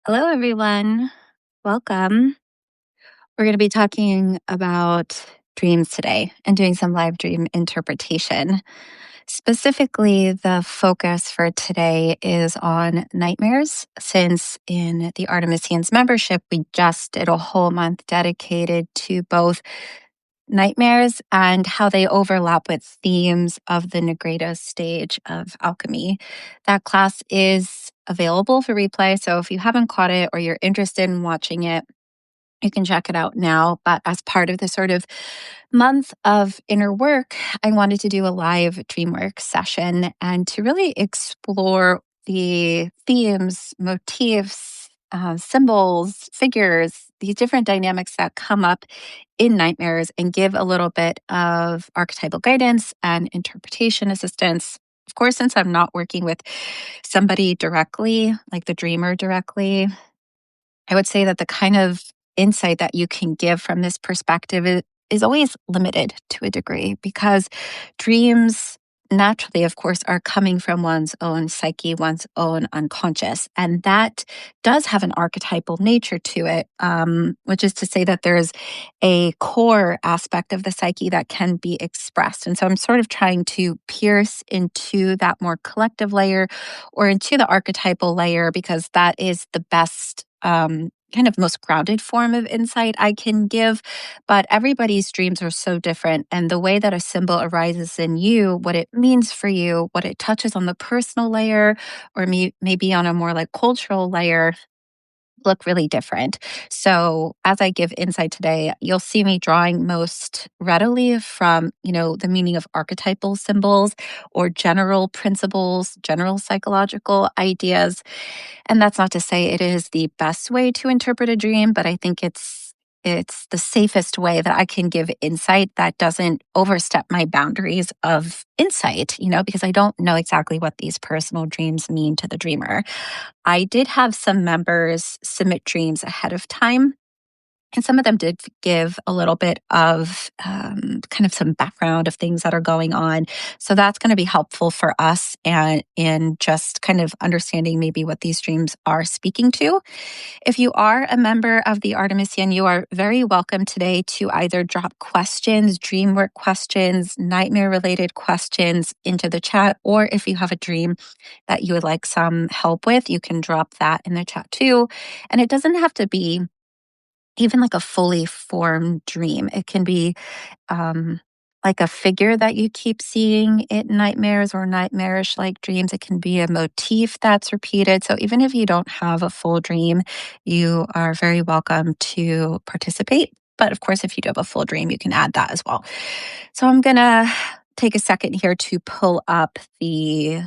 Hello, everyone. Welcome. We're going to be talking about dreams today and doing some live dream interpretation. Specifically, the focus for today is on nightmares, since in the Artemisians membership, we just did a whole month dedicated to both nightmares and how they overlap with themes of the Negredo stage of alchemy. That class is available for replay. So if you haven't caught it or you're interested in watching it, you can check it out now. But as part of the sort of month of inner work, I wanted to do a live Dreamwork session and to really explore the themes, motifs, symbols, figures, these different dynamics that come up in nightmares and give a little bit of archetypal guidance and interpretation assistance. Of course, since I'm not working with somebody directly, like the dreamer directly, I would say that the kind of insight that you can give from this perspective is always limited to a degree because dreams naturally, of course, are coming from one's own psyche, one's own unconscious. And that does have an archetypal nature to it, which is to say that there's a core aspect of the psyche that can be expressed. And so I'm sort of trying to pierce into that more collective layer or into the archetypal layer because that is the best kind of most grounded form of insight I can give. But everybody's dreams are so different. And the way that a symbol arises in you, what it means for you, what it touches on the personal layer, or maybe on a more like cultural layer, look really different. So as I give insight today, you'll see me drawing most readily from, the meaning of archetypal symbols or general principles, general psychological ideas. And that's not to say it is the best way to interpret a dream, but I think it's the safest way that I can give insight that doesn't overstep my boundaries of insight, because I don't know exactly what these personal dreams mean to the dreamer. I did have some members submit dreams ahead of time. And some of them did give a little bit of kind of some background of things that are going on. So that's going to be helpful for us and in just kind of understanding maybe what these dreams are speaking to. If you are a member of the Artemisian, you are very welcome today to either drop questions, dream work questions, nightmare related questions into the chat, or if you have a dream that you would like some help with, you can drop that in the chat too. And it doesn't have to be even like a fully formed dream. It can be like a figure that you keep seeing in nightmares or nightmarish like dreams. It can be a motif that's repeated. So even if you don't have a full dream, you are very welcome to participate. But of course, if you do have a full dream, you can add that as well. So I'm going to take a second here to pull up the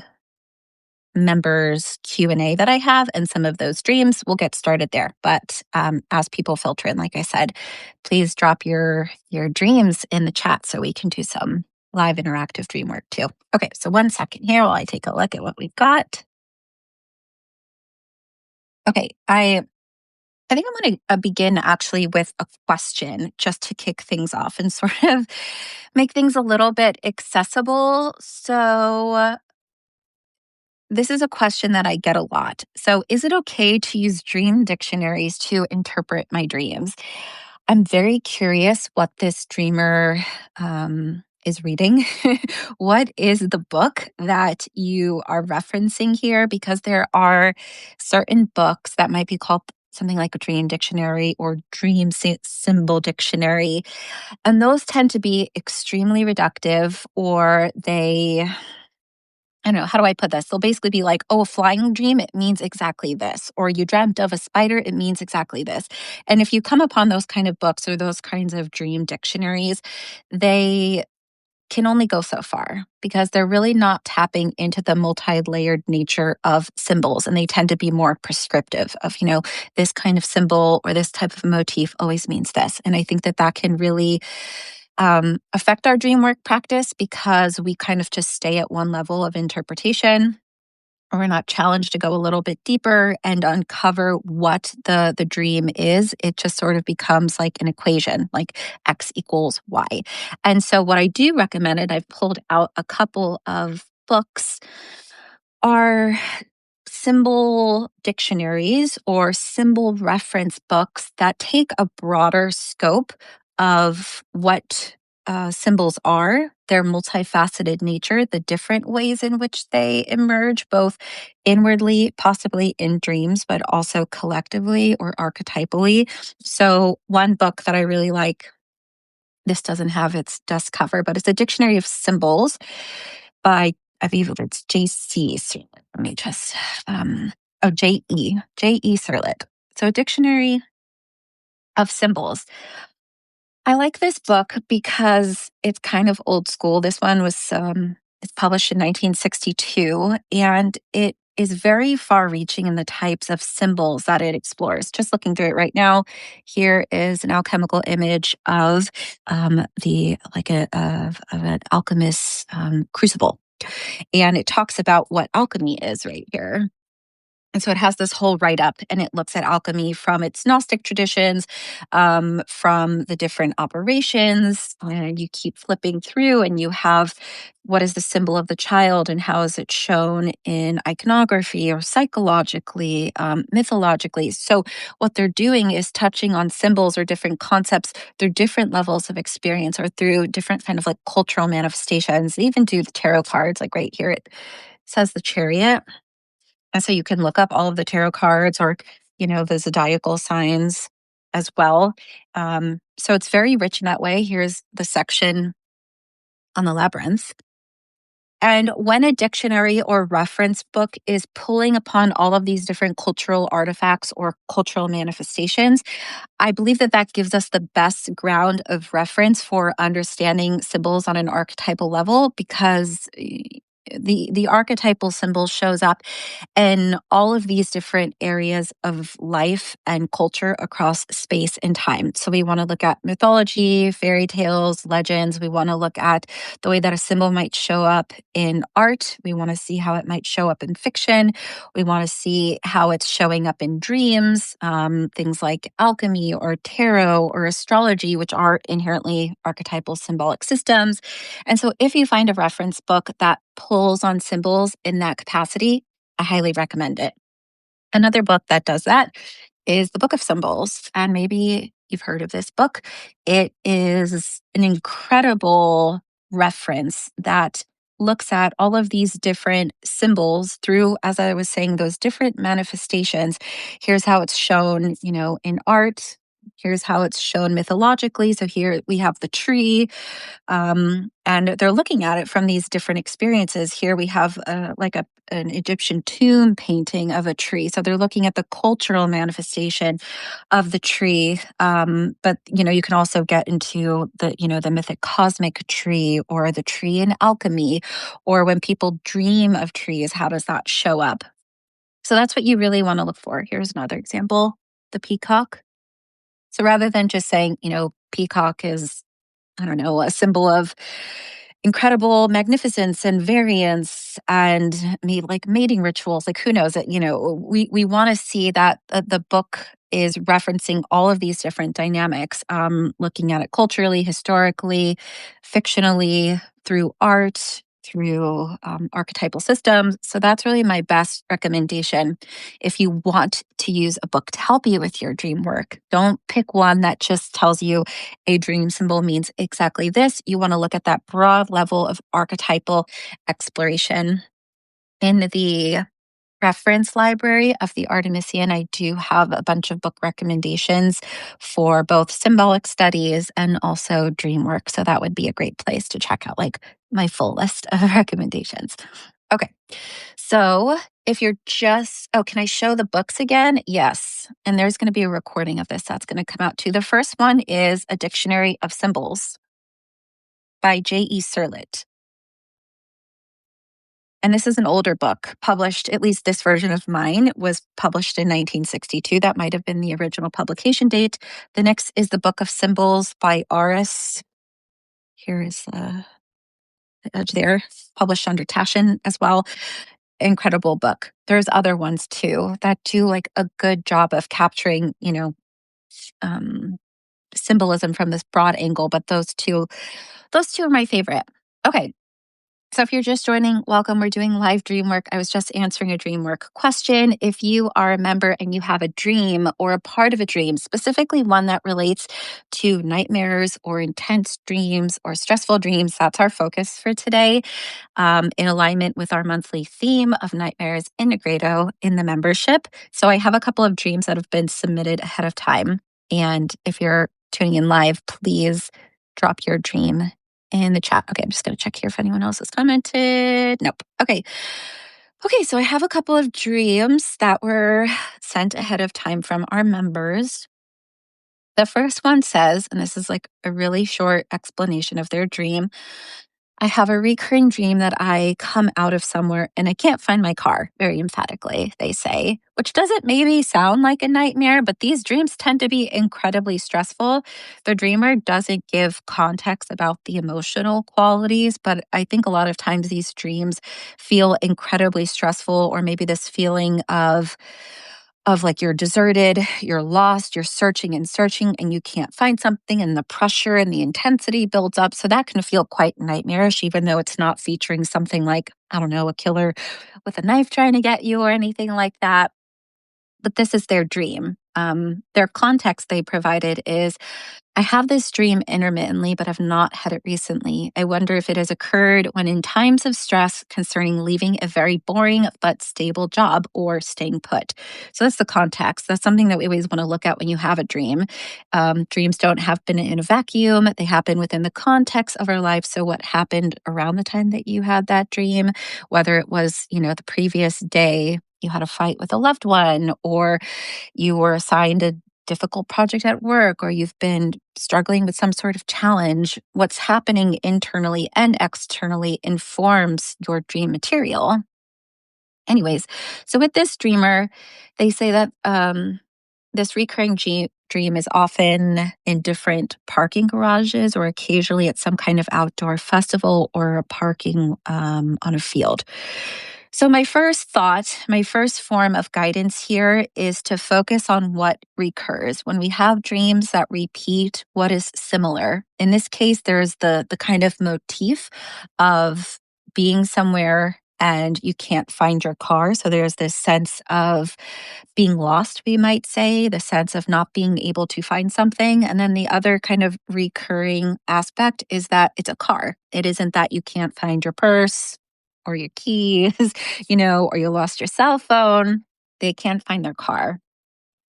members Q&A that I have and some of those dreams. We'll get started there. But as people filter in, like I said, please drop your dreams in the chat so we can do some live interactive dream work too. Okay, so 1 second here while I take a look at what we've got. Okay, I think I'm going to begin actually with a question just to kick things off and sort of make things a little bit accessible. So this is a question that I get a lot. So, is it okay to use dream dictionaries to interpret my dreams? I'm very curious what this dreamer is reading. What is the book that you are referencing here? Because there are certain books that might be called something like a dream dictionary or dream symbol dictionary. And those tend to be extremely reductive or they I don't know, how do I put this? They'll basically be like, oh, a flying dream, it means exactly this. Or you dreamt of a spider, it means exactly this. And if you come upon those kind of books or those kinds of dream dictionaries, they can only go so far because they're really not tapping into the multi-layered nature of symbols. And they tend to be more prescriptive of, this kind of symbol or this type of motif always means this. And I think that that can really affect our dream work practice because we kind of just stay at one level of interpretation or we're not challenged to go a little bit deeper and uncover what the dream is. It just sort of becomes like an equation, like X equals Y. And so what I do recommend, and I've pulled out a couple of books, are symbol dictionaries or symbol reference books that take a broader scope of what symbols are, their multifaceted nature, the different ways in which they emerge, both inwardly, possibly in dreams, but also collectively or archetypally. So, one book that I really like, this doesn't have its dust cover, but it's a dictionary of symbols by, I believe it's J.C. Sirlett. Let me just, J.E. Sirlett. So, a dictionary of symbols. I like this book because it's kind of old school. This one was it's published in 1962, and it is very far-reaching in the types of symbols that it explores. Just looking through it right now, here is an alchemical image of the like a of an alchemist's crucible, and it talks about what alchemy is right here. And so it has this whole write up, and it looks at alchemy from its Gnostic traditions, from the different operations. And you keep flipping through, and you have what is the symbol of the child, and how is it shown in iconography or psychologically, mythologically. So, what they're doing is touching on symbols or different concepts through different levels of experience or through different kind of like cultural manifestations. They even do the tarot cards, like right here, it says the chariot. And so you can look up all of the tarot cards or, the zodiacal signs as well. So it's very rich in that way. Here's the section on the labyrinth. And when a dictionary or reference book is pulling upon all of these different cultural artifacts or cultural manifestations, I believe that that gives us the best ground of reference for understanding symbols on an archetypal level, because the archetypal symbol shows up in all of these different areas of life and culture across space and time. So we want to look at mythology, fairy tales, legends. We want to look at the way that a symbol might show up in art. We want to see how it might show up in fiction. We want to see how it's showing up in dreams, things like alchemy or tarot or astrology, which are inherently archetypal symbolic systems. And so if you find a reference book that pulls on symbols in that capacity, I highly recommend it. Another book that does that is the Book of Symbols. And maybe you've heard of this book. It is an incredible reference that looks at all of these different symbols through, as I was saying, those different manifestations. Here's how it's shown, in art. Here's how it's shown mythologically. So here we have the tree, and they're looking at it from these different experiences. Here we have like an Egyptian tomb painting of a tree. So they're looking at the cultural manifestation of the tree. But you can also get into the mythic cosmic tree or the tree in alchemy, or when people dream of trees, how does that show up? So that's what you really want to look for. Here's another example: the peacock. So rather than just saying, peacock is, I don't know, a symbol of incredible magnificence and variance and like mating rituals, like who knows it, we want to see that the book is referencing all of these different dynamics, looking at it culturally, historically, fictionally, through art, through archetypal systems. So that's really my best recommendation if you want to use a book to help you with your dream work. Don't pick one that just tells you a dream symbol means exactly this. You want to look at that broad level of archetypal exploration. In the reference library of the Artemisian, I do have a bunch of book recommendations for both symbolic studies and also dream work. So that would be a great place to check out like my full list of recommendations. Okay. So if you're can I show the books again? Yes. And there's going to be a recording of this that's going to come out too. The first one is A Dictionary of Symbols by J.E. Sirlett. And this is an older book, published, at least this version of mine was published in 1962. That might have been the original publication date. The next is The Book of Symbols by Aris. Here is the edge there, published under Taschen as well. Incredible book. There's other ones too that do like a good job of capturing, um, symbolism from this broad angle, but those two are my favorite. Okay. So, if you're just joining, welcome. We're doing live dream work. I was just answering a dream work question. If you are a member and you have a dream or a part of a dream, specifically one that relates to nightmares or intense dreams or stressful dreams, that's our focus for today, in alignment with our monthly theme of Nightmares Integrado in the membership. So, I have a couple of dreams that have been submitted ahead of time. And if you're tuning in live, please drop your dream in the chat. Okay, I'm just going to check here if anyone else has commented. Nope. Okay. Okay, so I have a couple of dreams that were sent ahead of time from our members. The first one says, and this is like a really short explanation of their dream. I have a recurring dream that I come out of somewhere and I can't find my car, very emphatically, they say, which doesn't maybe sound like a nightmare, but these dreams tend to be incredibly stressful. The dreamer doesn't give context about the emotional qualities, but I think a lot of times these dreams feel incredibly stressful, or maybe this feeling of like you're deserted, you're lost, you're searching and searching and you can't find something, and the pressure and the intensity builds up. So that can feel quite nightmarish, even though it's not featuring something like, I don't know, a killer with a knife trying to get you or anything like that. But this is their dream. Their context they provided is, I have this dream intermittently, but have not had it recently. I wonder if it has occurred when in times of stress concerning leaving a very boring but stable job or staying put. So that's the context. That's something that we always want to look at when you have a dream. Dreams don't happen in a vacuum. They happen within the context of our life. So what happened around the time that you had that dream, whether it was, the previous day, you had a fight with a loved one, or you were assigned a difficult project at work, or you've been struggling with some sort of challenge, what's happening internally and externally informs your dream material. Anyways, so with this dreamer, they say that this recurring dream is often in different parking garages or occasionally at some kind of outdoor festival or a parking on a field. So, my first thought, my first form of guidance here is to focus on what recurs. When we have dreams that repeat, what is similar? In this case, there's the kind of motif of being somewhere and you can't find your car. So, there's this sense of being lost, we might say, the sense of not being able to find something. And then the other kind of recurring aspect is that it's a car. It isn't that you can't find your purse or your keys, or you lost your cell phone. They can't find their car.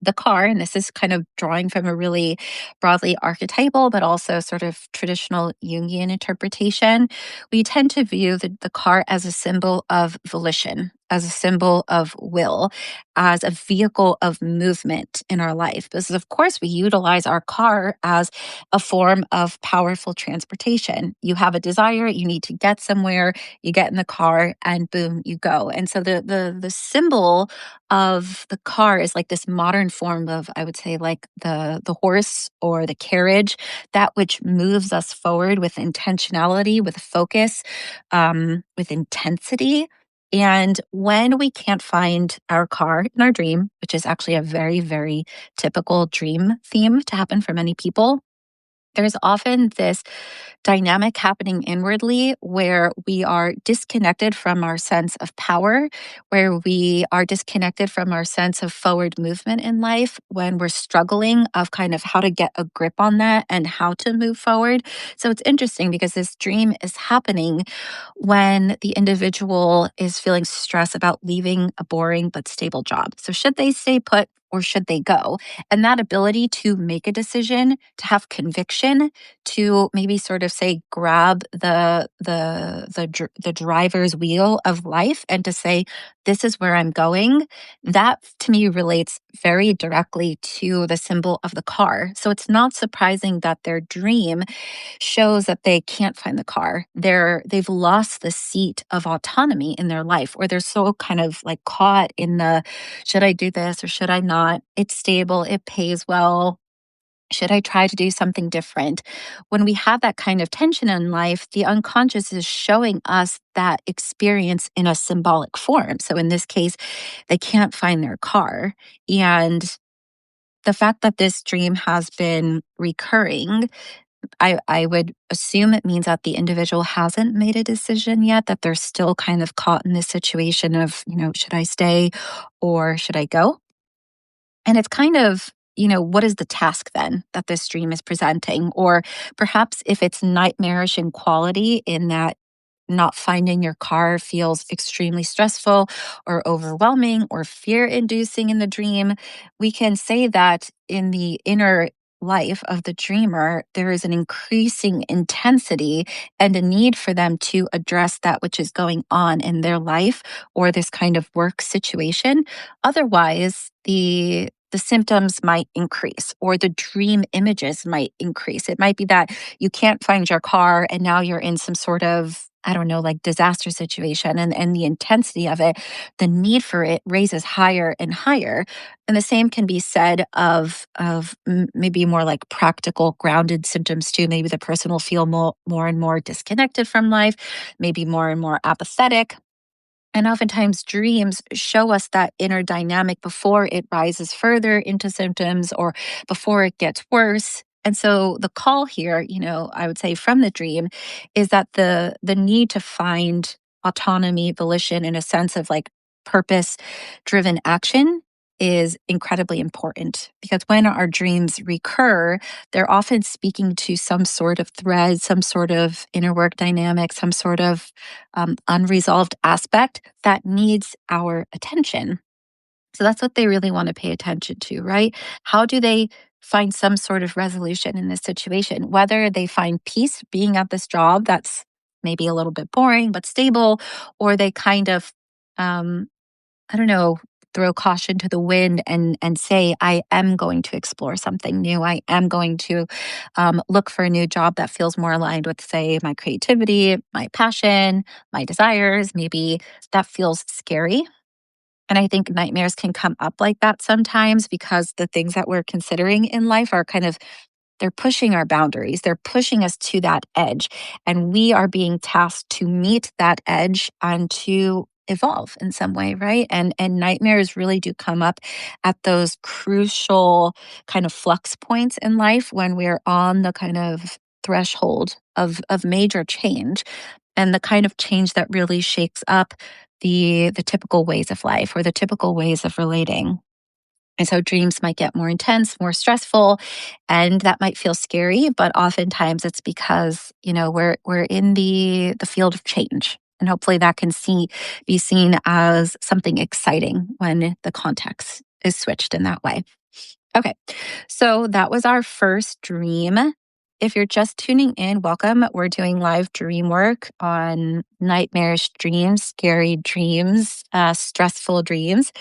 The car, and this is kind of drawing from a really broadly archetypal, but also sort of traditional Jungian interpretation, we tend to view the car as a symbol of volition, as a symbol of will, as a vehicle of movement in our life. Because, of course, we utilize our car as a form of powerful transportation. You have a desire, you need to get somewhere, you get in the car, and boom, you go. And so the symbol of the car is like this modern form of, I would say, like the horse or the carriage, that which moves us forward with intentionality, with focus, with intensity. And when we can't find our car in our dream, which is actually a very, very typical dream theme to happen for many people, there's often this dynamic happening inwardly where we are disconnected from our sense of power, where we are disconnected from our sense of forward movement in life, when we're struggling of kind of how to get a grip on that and how to move forward. So it's interesting because this dream is happening when the individual is feeling stress about leaving a boring but stable job. So should they stay put or should they go? And that ability to make a decision, to have conviction, to maybe sort of say grab the driver's wheel of life and to say, this is where I'm going. That to me relates very directly to the symbol of the car. So it's not surprising that their dream shows that they can't find the car. They've lost the seat of autonomy in their life, or they're so kind of like caught in the, should I do this or should I not? It's stable, it pays well. Should I try to do something different? When we have that kind of tension in life, the unconscious is showing us that experience in a symbolic form. So in this case, they can't find their car. And the fact that this dream has been recurring I would assume it means that the individual hasn't made a decision yet, that they're still kind of caught in this situation of, should I stay or should I go? And it's kind of, what is the task then that this dream is presenting? Or perhaps if it's nightmarish in quality, in that not finding your car feels extremely stressful or overwhelming or fear inducing in the dream, we can say that in the inner life of the dreamer, there is an increasing intensity and a need for them to address that which is going on in their life or this kind of work situation. Otherwise, the symptoms might increase or the dream images might increase. It might be that you can't find your car and now you're in some sort of, I don't know, like disaster situation, and the intensity of it, the need for it raises higher and higher. And the same can be said of maybe more like practical grounded symptoms too. Maybe the person will feel more and more disconnected from life, maybe more and more apathetic. And oftentimes, dreams show us that inner dynamic before it rises further into symptoms or before it gets worse. And so, the call here, I would say from the dream, is that the need to find autonomy, volition, in a sense of like purpose driven action is incredibly important because when our dreams recur, they're often speaking to some sort of thread, some sort of inner work dynamic, some sort of unresolved aspect that needs our attention. So that's what they really want to pay attention to, right? How do they find some sort of resolution in this situation? Whether they find peace being at this job that's maybe a little bit boring but stable, or they kind of um, I don't know, throw caution to the wind and say, I am going to explore something new. I am going to look for a new job that feels more aligned with, say, my creativity, my passion, my desires. Maybe that feels scary. And I think nightmares can come up like that sometimes because the things that we're considering in life are kind of they're pushing our boundaries. They're pushing us to that edge. And we are being tasked to meet that edge and to evolve in some way, right? And nightmares really do come up at those crucial kind of flux points in life when we're on the kind of threshold of major change and the kind of change that really shakes up the typical ways of life or the typical ways of relating. And so dreams might get more intense, more stressful, and that might feel scary, but oftentimes it's because, we're in the field of change. And hopefully that can be seen as something exciting when the context is switched in that way. Okay. So that was our first dream. If you're just tuning in, welcome. We're doing live dream work on nightmarish dreams, scary dreams, stressful dreams.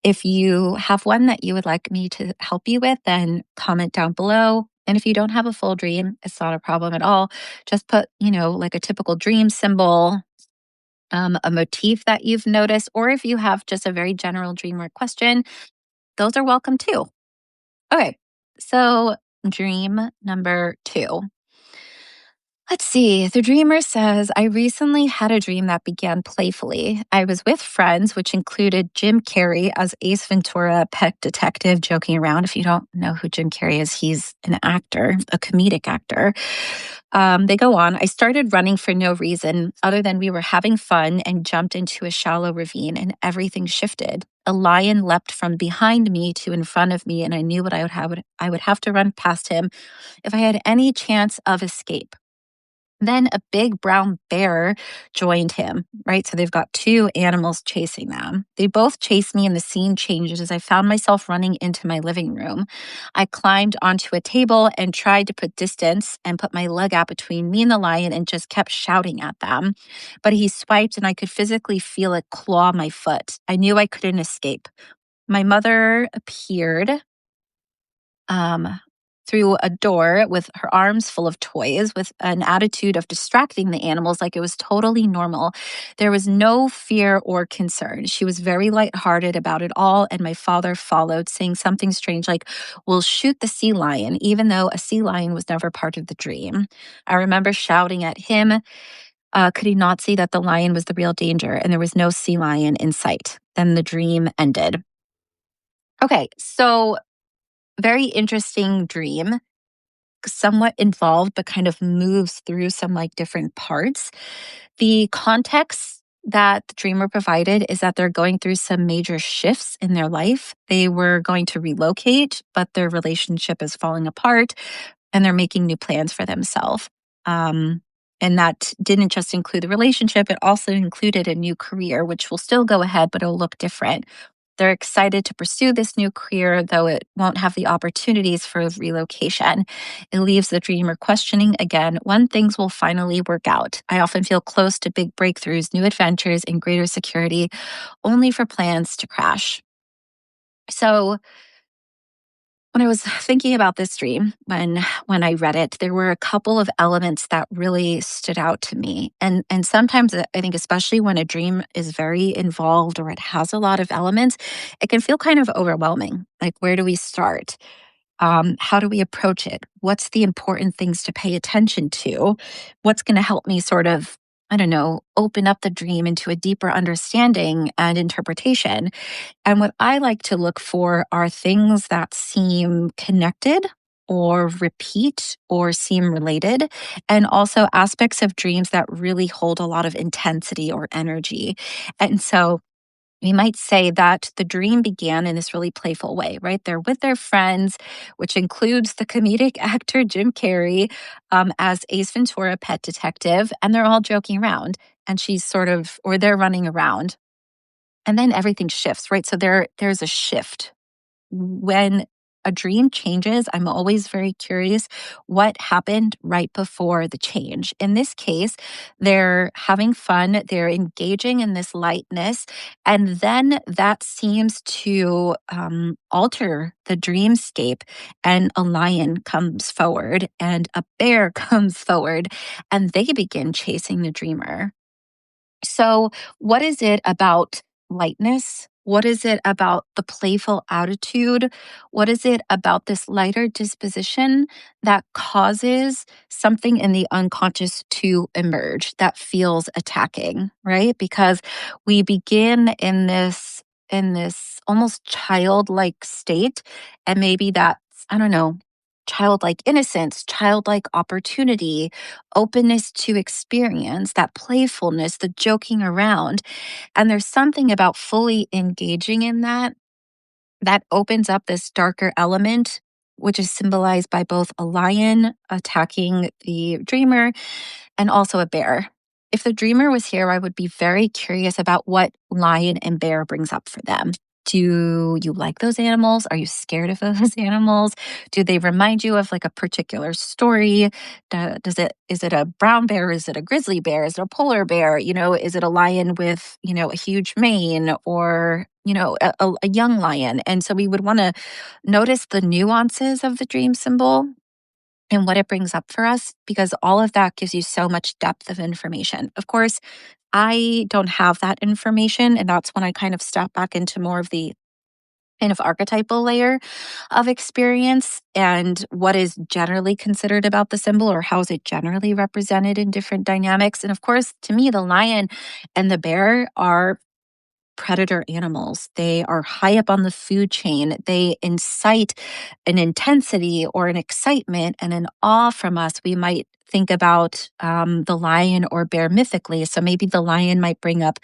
If you have one that you would like me to help you with, then comment down below. And if you don't have a full dream, it's not a problem at all. Just put, like a typical dream symbol, a motif that you've noticed, or if you have just a very general dream or question, those are welcome too. Okay, so dream number two. Let's see. The dreamer says, I recently had a dream that began playfully. I was with friends, which included Jim Carrey as Ace Ventura, pet detective, joking around. If you don't know who Jim Carrey is, he's an actor, a comedic actor. They go on. I started running for no reason other than we were having fun and jumped into a shallow ravine and everything shifted. A lion leapt from behind me to in front of me, and I knew what I would have to run past him if I had any chance of escape. Then a big brown bear joined him, right? So they've got two animals chasing them. They both chased me, and the scene changes as I found myself running into my living room. I climbed onto a table and tried to put distance and put my leg out between me and the lion and just kept shouting at them. But he swiped, and I could physically feel it claw my foot. I knew I couldn't escape. My mother appeared um, through a door with her arms full of toys, with an attitude of distracting the animals like it was totally normal. There was no fear or concern. She was very lighthearted about it all. And my father followed, saying something strange like, We'll shoot the sea lion, even though a sea lion was never part of the dream. I remember shouting at him. Could he not see that the lion was the real danger and there was no sea lion in sight? Then the dream ended. Okay, so very interesting dream. somewhat involved, but kind of moves through some like different parts. The context that the dreamer provided is that they're going through some major shifts in their life. They were going to relocate, but their relationship is falling apart and they're making new plans for themselves. Um, and that didn't just include the relationship, it also included a new career, which will still go ahead, but it'll look different. They're excited to pursue this new career, though it won't have the opportunities for relocation. It leaves the dreamer questioning again when things will finally work out. I often feel close to big breakthroughs, new adventures, and greater security, only for plans to crash. So, when I was thinking about this dream, when I read it, there were a couple of elements that really stood out to me. And sometimes I think especially when a dream is very involved or it has a lot of elements, it can feel kind of overwhelming. Like where do we start? How do we approach it? What's the important things to pay attention to? What's going to help me sort of, I don't know, open up the dream into a deeper understanding and interpretation? And what I like to look for are things that seem connected or repeat or seem related, and also aspects of dreams that really hold a lot of intensity or energy. And so we might say that the dream began in this really playful way, right? They're with their friends, which includes the comedic actor Jim Carrey as Ace Ventura, pet detective, and they're all joking around. And she's sort of, or they're running around and then everything shifts, right? So there's a shift. When a dream changes, I'm always very curious what happened right before the change. In this case, they're having fun, they're engaging in this lightness, and then that seems to alter the dreamscape. And a lion comes forward, and a bear comes forward, and they begin chasing the dreamer. So, what is it about lightness? What is it about the playful attitude? What is it about this lighter disposition that causes something in the unconscious to emerge that feels attacking, right? Because we begin in this almost childlike state and maybe that's I don't know, childlike innocence, childlike opportunity, openness to experience, that playfulness, the joking around. And there's something about fully engaging in that that opens up this darker element, which is symbolized by both a lion attacking the dreamer and also a bear. If the dreamer was here, I would be very curious about what lion and bear brings up for them. Do you like those animals? Are you scared of those animals? Do they remind you of like a particular story? Does it is it a brown bear? Is it a grizzly bear? Is it a polar bear? Is it a lion with a huge mane or a young lion? And so we would want to notice the nuances of the dream symbol and what it brings up for us because all of that gives you so much depth of information. Of course, I don't have that information, and that's when I kind of step back into more of the kind of archetypal layer of experience and what is generally considered about the symbol or how is it generally represented in different dynamics. And of course, to me, the lion and the bear are predator animals. They are high up on the food chain. They incite an intensity or an excitement and an awe from us. We might think about the lion or bear mythically. So maybe the lion might bring up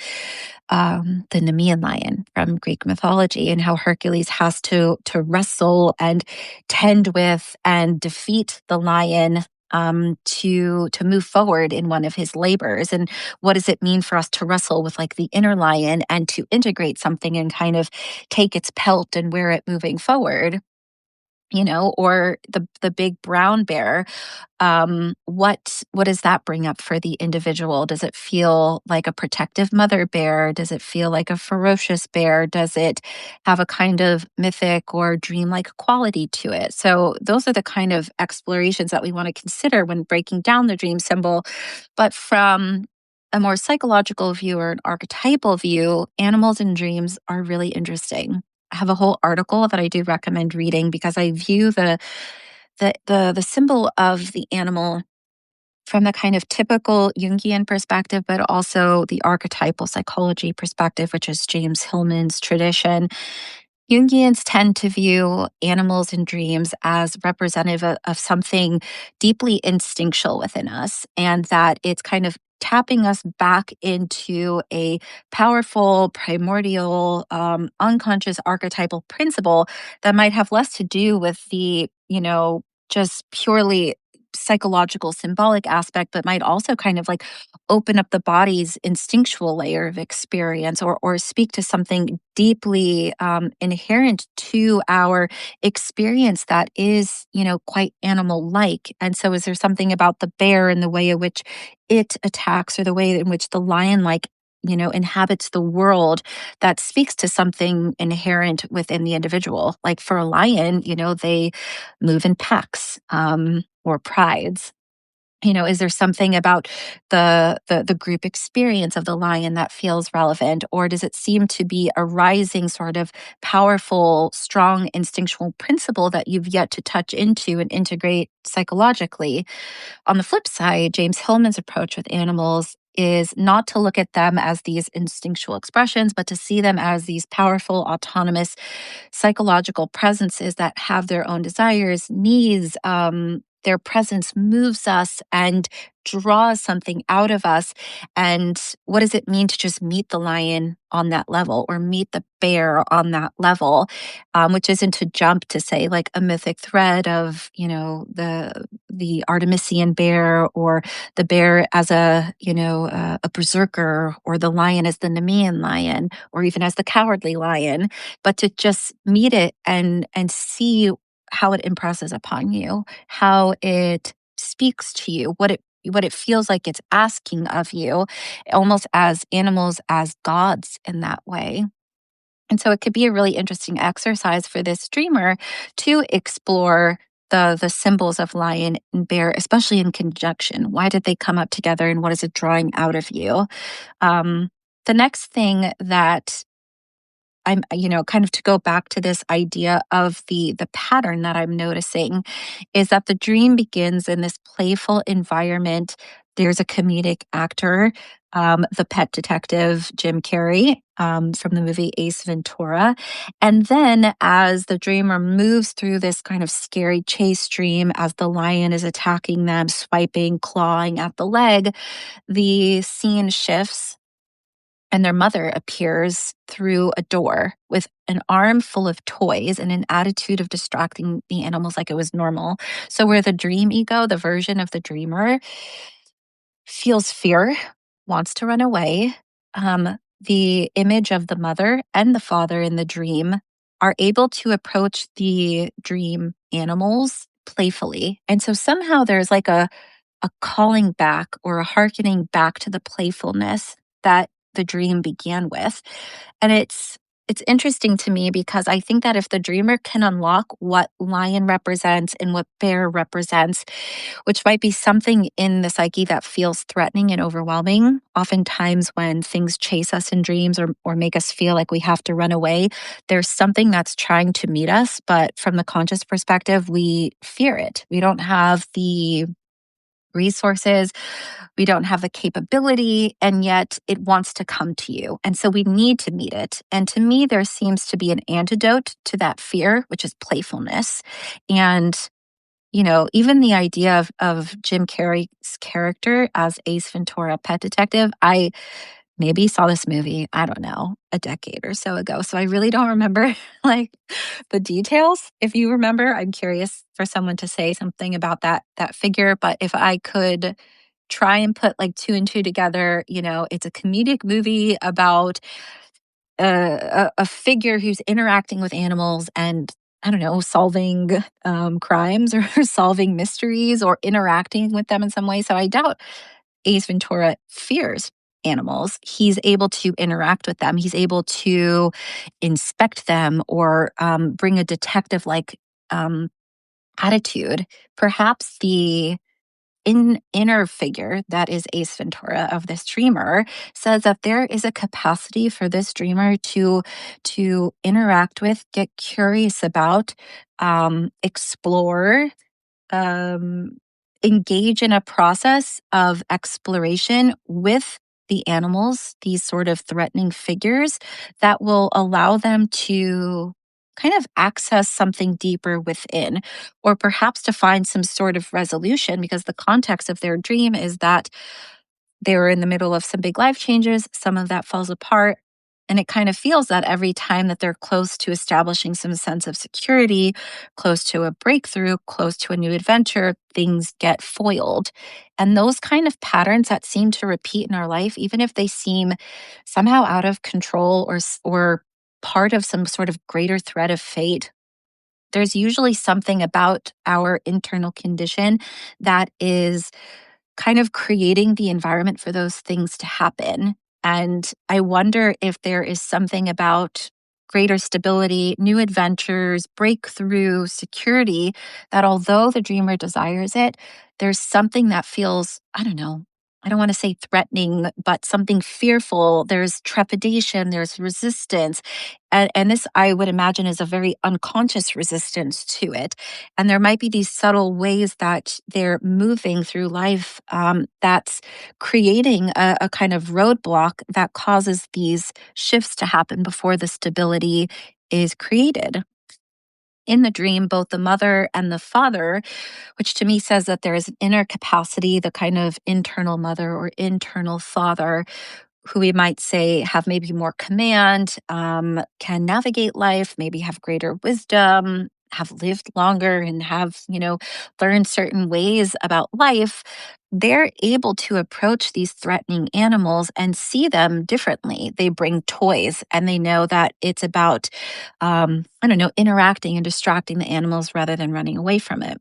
the Nemean lion from Greek mythology and how Hercules has to wrestle and tend with and defeat the lion to move forward in one of his labors. And what does it mean for us to wrestle with like the inner lion and to integrate something and kind of take its pelt and wear it moving forward? Or the big brown bear, what does that bring up for the individual? Does it feel like a protective mother bear? Does it feel like a ferocious bear? Does it have a kind of mythic or dreamlike quality to it? So those are the kind of explorations that we want to consider when breaking down the dream symbol. But from a more psychological view or an archetypal view, animals and dreams are really interesting. I have a whole article that I do recommend reading because I view the symbol of the animal from the kind of typical Jungian perspective, but also the archetypal psychology perspective, which is James Hillman's tradition. Jungians tend to view animals and dreams as representative of something deeply instinctual within us, and that it's kind of tapping us back into a powerful, primordial, unconscious archetypal principle that might have less to do with the, just purely psychological symbolic aspect, but might also kind of like open up the body's instinctual layer of experience, or speak to something deeply inherent to our experience that is, quite animal like. And so, is there something about the bear and the way in which it attacks, or the way in which the lion, like, inhabits the world, that speaks to something inherent within the individual? Like for a lion, they move in packs, or prides. Is there something about the group experience of the lion that feels relevant, or does it seem to be a rising sort of powerful, strong instinctual principle that you've yet to touch into and integrate psychologically? On the flip side, James Hillman's approach with animals is not to look at them as these instinctual expressions, but to see them as these powerful, autonomous psychological presences that have their own desires, needs. Their presence moves us and draws something out of us. And what does it mean to just meet the lion on that level, or meet the bear on that level? Which isn't to jump to say like a mythic thread of, the Artemisian bear, or the bear as a berserker, or the lion as the Nemean lion, or even as the cowardly lion, but to just meet it and see how it impresses upon you, how it speaks to you, what it feels like it's asking of you, almost as animals, as gods in that way. And so it could be a really interesting exercise for this dreamer to explore the symbols of lion and bear, especially in conjunction. Why did they come up together, and what is it drawing out of you? Um, the next thing that I'm, kind of to go back to this idea of the pattern that I'm noticing, is that the dream begins in this playful environment. There's a comedic actor, the pet detective Jim Carrey, from the movie Ace Ventura. And then as the dreamer moves through this kind of scary chase dream, as the lion is attacking them, swiping, clawing at the leg, the scene shifts and their mother appears through a door with an arm full of toys and an attitude of distracting the animals like it was normal. So, where the dream ego, the version of the dreamer, feels fear, wants to run away, the image of the mother and the father in the dream are able to approach the dream animals playfully. And so, somehow, there's like a calling back, or a hearkening back to the playfulness that the dream began with. And it's interesting to me, because I think that if the dreamer can unlock what lion represents and what bear represents, which might be something in the psyche that feels threatening and overwhelming, oftentimes when things chase us in dreams, or make us feel like we have to run away, there's something that's trying to meet us. But from the conscious perspective, we fear it. We don't have the resources, we don't have the capability, and yet it wants to come to you. And so we need to meet it. And to me, there seems to be an antidote to that fear, which is playfulness. And, even the idea of Jim Carrey's character as Ace Ventura, pet detective, I maybe saw this movie, I don't know, a decade or so ago. So I really don't remember like the details. If you remember, I'm curious for someone to say something about that figure. But if I could try and put like two and two together, it's a comedic movie about a figure who's interacting with animals, and I don't know, solving crimes, or solving mysteries, or interacting with them in some way. So I doubt Ace Ventura fears animals. He's able to interact with them. He's able to inspect them, or bring a detective like um, attitude. Perhaps the inner figure that is Ace Ventura of this dreamer says that there is a capacity for this dreamer to interact with, get curious about, explore, um, engage in a process of exploration with the animals, these sort of threatening figures, that will allow them to kind of access something deeper within, or perhaps to find some sort of resolution because the context of their dream is that they were in the middle of some big life changes, some of that falls apart. And it kind of feels that every time that they're close to establishing some sense of security, close to a breakthrough, close to a new adventure, things get foiled. And those kind of patterns that seem to repeat in our life, even if they seem somehow out of control or part of some sort of greater threat of fate, there's usually something about our internal condition that is kind of creating the environment for those things to happen. And I wonder if there is something about greater stability, new adventures, breakthrough, security, that although the dreamer desires it, there's something that feels, I don't know, I don't want to say threatening, but something fearful. There's trepidation, there's resistance. And this, I would imagine, is a very unconscious resistance to it. And there might be these subtle ways that they're moving through life that's creating a kind of roadblock that causes these shifts to happen before the stability is created. In the dream, both the mother and the father, which to me says that there is an inner capacity, the kind of internal mother or internal father, who we might say have maybe more command, can navigate life, maybe have greater wisdom, have lived longer and have, learned certain ways about life, they're able to approach these threatening animals and see them differently. They bring toys and they know that it's about, I don't know, interacting and distracting the animals rather than running away from it.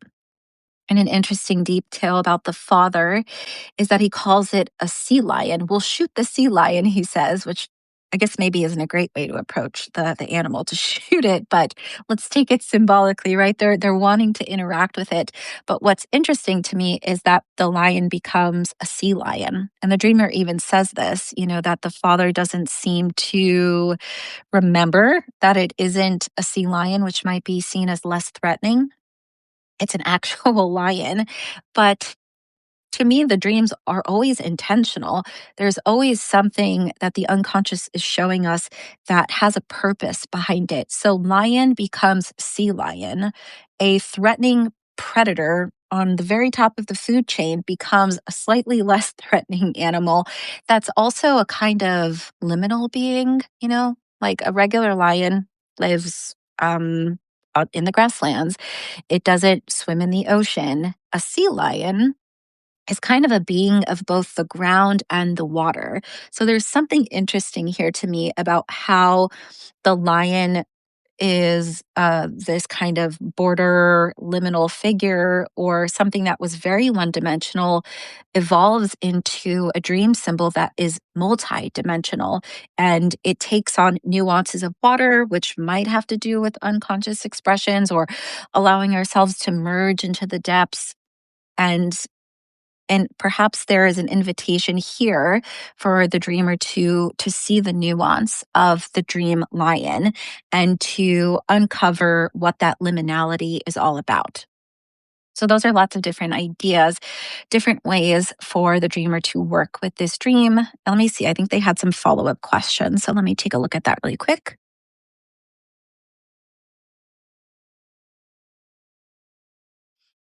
And an interesting detail about the father is that he calls it a sea lion. We'll shoot the sea lion, he says, which I guess maybe isn't a great way to approach the animal to shoot it, but let's take it symbolically, right? They're wanting to interact with it. But what's interesting to me is that the lion becomes a sea lion. And the dreamer even says this, that the father doesn't seem to remember that it isn't a sea lion, which might be seen as less threatening. It's an actual lion. But to me, the dreams are always intentional. There's always something that the unconscious is showing us that has a purpose behind it. So, lion becomes sea lion. A threatening predator on the very top of the food chain becomes a slightly less threatening animal that's also a kind of liminal being, like a regular lion lives out in the grasslands. It doesn't swim in the ocean. A sea lion is kind of a being of both the ground and the water. So there's something interesting here to me about how the lion is this kind of border liminal figure or something that was very one dimensional evolves into a dream symbol that is multi-dimensional, and it takes on nuances of water, which might have to do with unconscious expressions or allowing ourselves to merge into the depths. And and perhaps there is an invitation here for the dreamer to see the nuance of the dream lion and to uncover what that liminality is all about. So those are lots of different ideas, different ways for the dreamer to work with this dream. And let me see, I think they had some follow-up questions. So let me take a look at that really quick.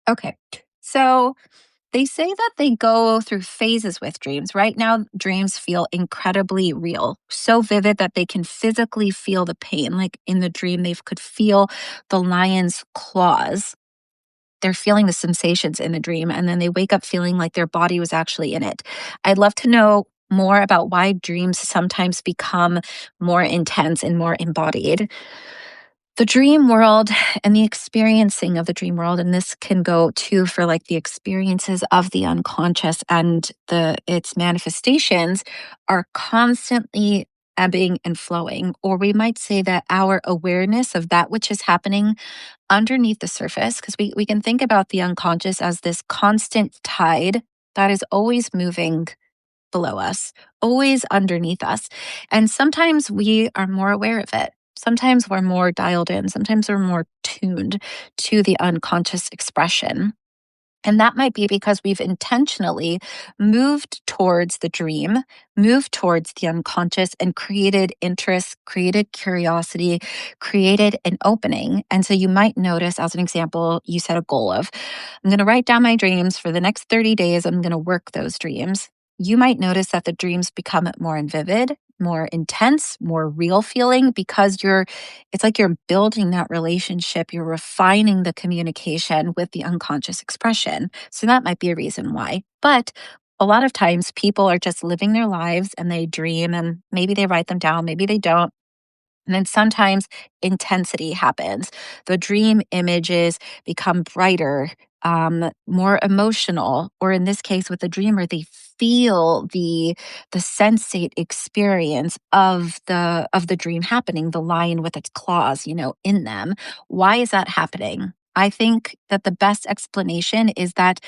Okay. So they say that they go through phases with dreams. Right now, dreams feel incredibly real, so vivid that they can physically feel the pain. Like in the dream, they could feel the lion's claws. They're feeling the sensations in the dream, and then they wake up feeling like their body was actually in it. I'd love to know more about why dreams sometimes become more intense and more embodied. The dream world and the experiencing of the dream world, and this can go too for like the experiences of the unconscious and the its manifestations, are constantly ebbing and flowing. Or we might say that our awareness of that which is happening underneath the surface, because we can think about the unconscious as this constant tide that is always moving below us, always underneath us. And sometimes we are more aware of it. Sometimes we're more dialed in. Sometimes we're more tuned to the unconscious expression. And that might be because we've intentionally moved towards the dream, moved towards the unconscious, and created interest, created curiosity, created an opening. And so you might notice, as an example, you set a goal of, I'm going to write down my dreams for the next 30 days. I'm going to work those dreams. You might notice that the dreams become more vivid, more intense, more real feeling because it's like you're building that relationship, you're refining the communication with the unconscious expression. So that might be a reason why. But a lot of times people are just living their lives and they dream and maybe they write them down, maybe they don't. And then sometimes intensity happens. The dream images become brighter, more emotional, or in this case, with the dreamer, they feel the sensate experience of the dream happening. The lion with its claws, in them. Why is that happening? I think that the best explanation is that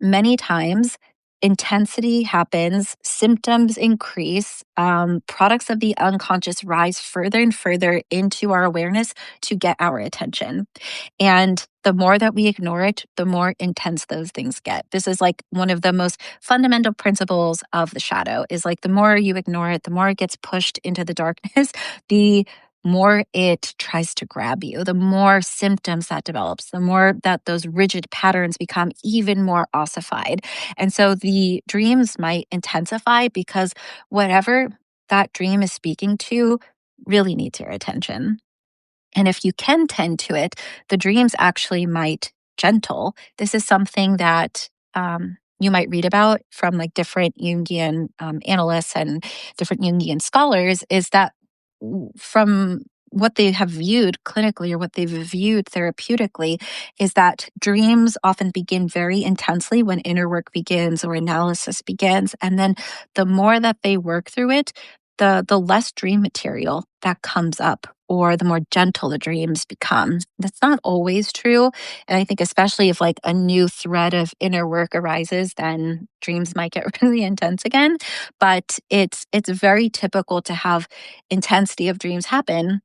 many times intensity happens, symptoms increase, products of the unconscious rise further and further into our awareness to get our attention. And the more that we ignore it, the more intense those things get. This is like one of the most fundamental principles of the shadow is like the more you ignore it, the more it gets pushed into the darkness, the more it tries to grab you, the more symptoms that develops, the more that those rigid patterns become even more ossified. And so the dreams might intensify because whatever that dream is speaking to really needs your attention. And if you can tend to it, the dreams actually might gentle. This is something that you might read about from like different Jungian analysts and different Jungian scholars is that from what they have viewed clinically or what they've viewed therapeutically is that dreams often begin very intensely when inner work begins or analysis begins. And then the more that they work through it, the less dream material that comes up or the more gentle the dreams become. That's not always true. And I think especially if like a new thread of inner work arises, then dreams might get really intense again. But it's very typical to have intensity of dreams happen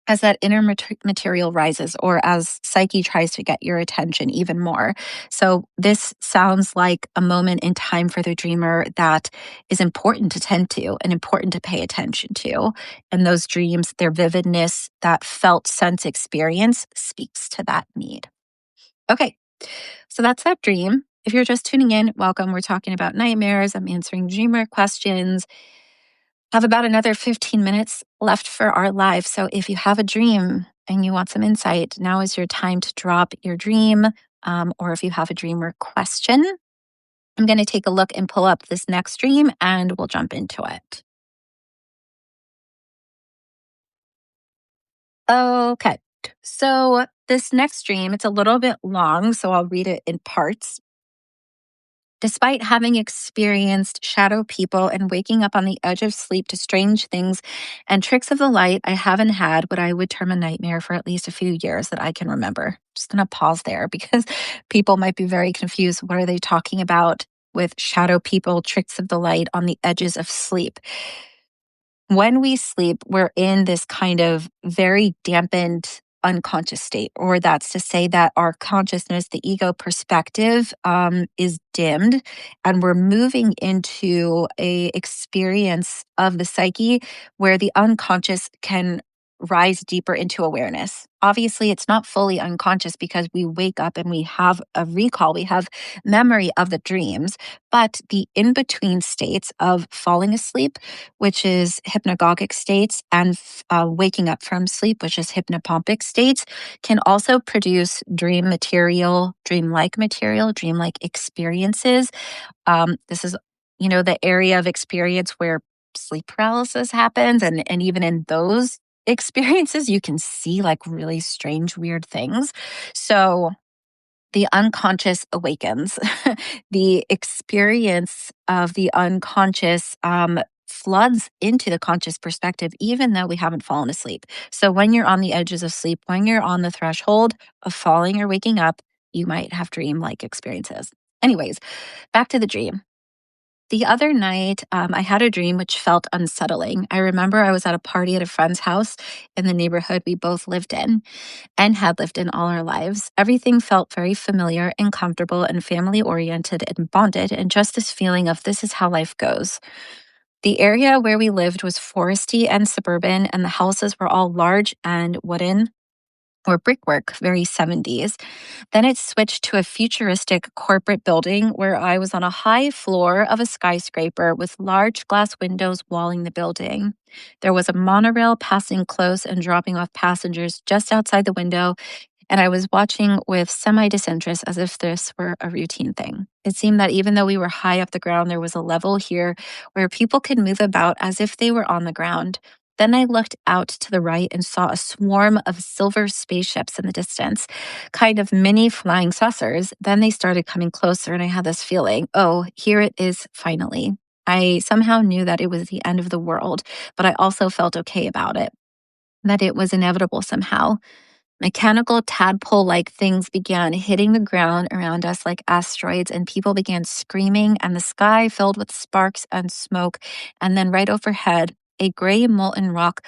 as that inner material rises or as psyche tries to get your attention even more. So this sounds like a moment in time for the dreamer that is important to tend to and important to pay attention to. And those dreams, their vividness, that felt sense experience speaks to that need. Okay, so that's that dream. If you're just tuning in, welcome. We're talking about nightmares. I'm answering dreamer questions. Have about another 15 minutes left for our live. So if you have a dream and you want some insight, now is your time to drop your dream. Or if you have a dream or question, I'm going to take a look and pull up this next dream and we'll jump into it. Okay. So this next dream, it's a little bit long, so I'll read it in parts. Despite having experienced shadow people and waking up on the edge of sleep to strange things and tricks of the light, I haven't had what I would term a nightmare for at least a few years that I can remember. Just going to pause there because people might be very confused. What are they talking about with shadow people, tricks of the light on the edges of sleep? When we sleep, we're in this kind of very dampened unconscious state, or that's to say that our consciousness, the ego perspective, is dimmed, and we're moving into a experience of the psyche where the unconscious can rise deeper into awareness. Obviously, it's not fully unconscious because we wake up and we have a recall, we have memory of the dreams, but the in between states of falling asleep, which is hypnagogic states, and waking up from sleep, which is hypnopompic states, can also produce dream material, dreamlike experiences. This is, the area of experience where sleep paralysis happens. And even in those experiences, you can see like really strange, weird things. So the unconscious awakens. The experience of the unconscious floods into the conscious perspective, even though we haven't fallen asleep. So when you're on the edges of sleep, when you're on the threshold of falling or waking up, you might have dream-like experiences. Anyways, back to the dream. The other night, I had a dream which felt unsettling. I remember I was at a party at a friend's house in the neighborhood we both lived in and had lived in all our lives. Everything felt very familiar and comfortable and family oriented and bonded, and just this feeling of this is how life goes. The area where we lived was foresty and suburban, and the houses were all large and wooden or brickwork, very 70s. Then it switched to a futuristic corporate building where I was on a high floor of a skyscraper with large glass windows walling the building. There was a monorail passing close and dropping off passengers just outside the window, and I was watching with semi disinterest as if this were a routine thing. It seemed that even though we were high up the ground, there was a level here where people could move about as if they were on the ground. Then I looked out to the right and saw a swarm of silver spaceships in the distance, kind of mini flying saucers. Then they started coming closer, and I had this feeling, oh, here it is finally. I somehow knew that it was the end of the world, but I also felt okay about it, that it was inevitable somehow. Mechanical tadpole like things began hitting the ground around us like asteroids, and people began screaming, and the sky filled with sparks and smoke. And then, right overhead, a gray molten rock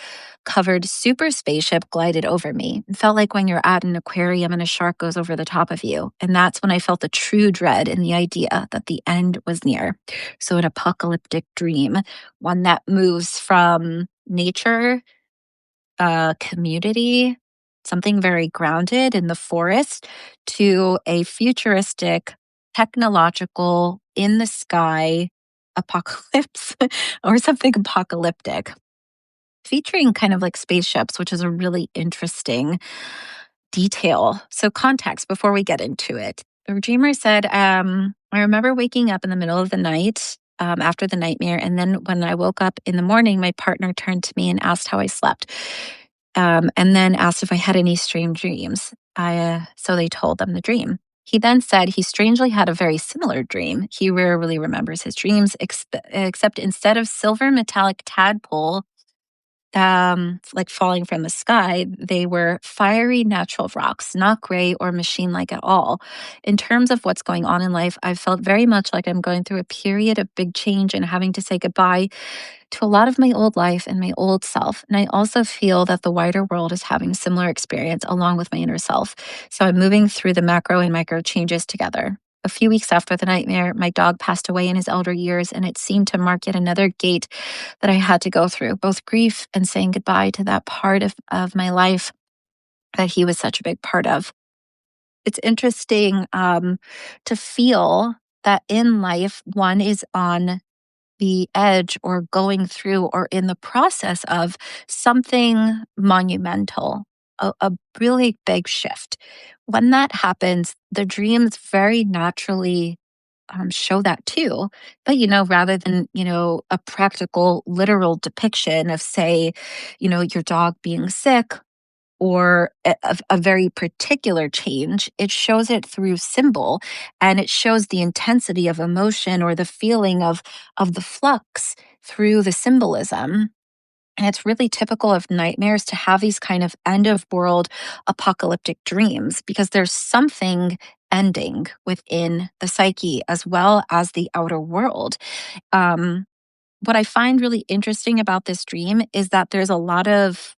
covered super spaceship glided over me. It felt like when you're at an aquarium and a shark goes over the top of you. And that's when I felt the true dread in the idea that the end was near. So, an apocalyptic dream, one that moves from nature, community, something very grounded in the forest, to a futuristic, technological, in the sky apocalypse or something apocalyptic, featuring kind of like spaceships, which is a really interesting detail. So, context before we get into it. The dreamer said, I remember waking up in the middle of the night after the nightmare. And then when I woke up in the morning, my partner turned to me and asked how I slept, and then asked if I had any strange dreams. So they told them the dream. He then said he strangely had a very similar dream. He rarely remembers his dreams, except instead of silver metallic tadpole like falling from the sky, they were fiery natural rocks, not gray or machine like at all. In terms of what's going on in life, I felt very much like I'm going through a period of big change and having to say goodbye to a lot of my old life and my old self. And I also feel that the wider world is having a similar experience along with my inner self. So I'm moving through the macro and micro changes together. A few weeks after the nightmare, my dog passed away in his elder years, and it seemed to mark yet another gate that I had to go through, both grief and saying goodbye to that part of my life that he was such a big part of. It's interesting to feel that in life, one is on the edge or going through or in the process of something monumental, a really big shift. When that happens, the dreams very naturally show that too. But, rather than, a practical, literal depiction of, say, your dog being sick or a very particular change, it shows it through symbol, and it shows the intensity of emotion or the feeling of the flux through the symbolism. And it's really typical of nightmares to have these kind of end of world apocalyptic dreams because there's something ending within the psyche as well as the outer world. Um, what I find really interesting about this dream is that there's a lot of